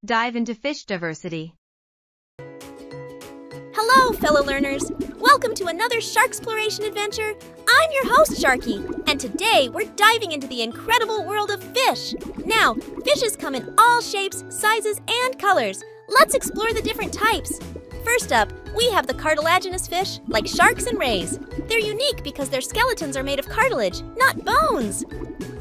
dive into fish diversity. Hello, fellow learners! Welcome to another Sharksploration adventure. I'm your host, Sharky, and today we're diving into the incredible world of fish. Now, fishes come in all shapes, sizes, and colors. Let's explore the different types. First up, we have the cartilaginous fish, like sharks and rays. They're unique because their skeletons are made of cartilage, not bones.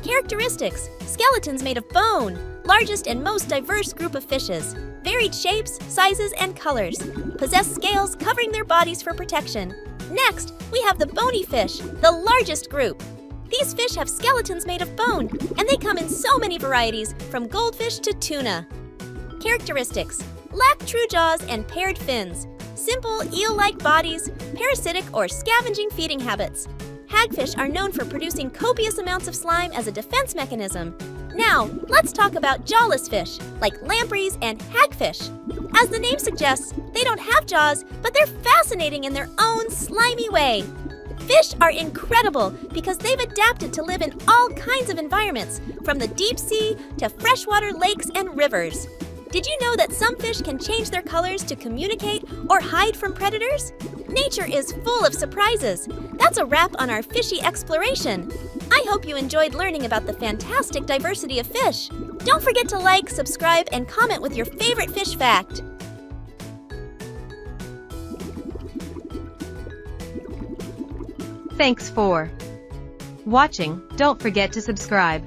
Characteristics: skeletons made of bone, largest and most diverse group of fishes. Varied shapes, sizes, and colors. Possess scales covering their bodies for protection. Next, we have the bony fish, the largest group. These fish have skeletons made of bone, and they come in so many varieties, from goldfish to tuna. Characteristics: lack true jaws and paired fins. Simple, eel-like bodies, parasitic or scavenging feeding habits. Hagfish are known for producing copious amounts of slime as a defense mechanism. Now, let's talk about jawless fish, like lampreys and hagfish. As the name suggests, they don't have jaws, but they're fascinating in their own slimy way. Fish are incredible because they've adapted to live in all kinds of environments, from the deep sea to freshwater lakes and rivers. Did you know that some fish can change their colors to communicate or hide from predators? Nature is full of surprises. That's a wrap on our fishy exploration. I hope you enjoyed learning about the fantastic diversity of fish. Don't forget to like, subscribe, and comment with your favorite fish fact. Thanks for watching. Don't forget to subscribe.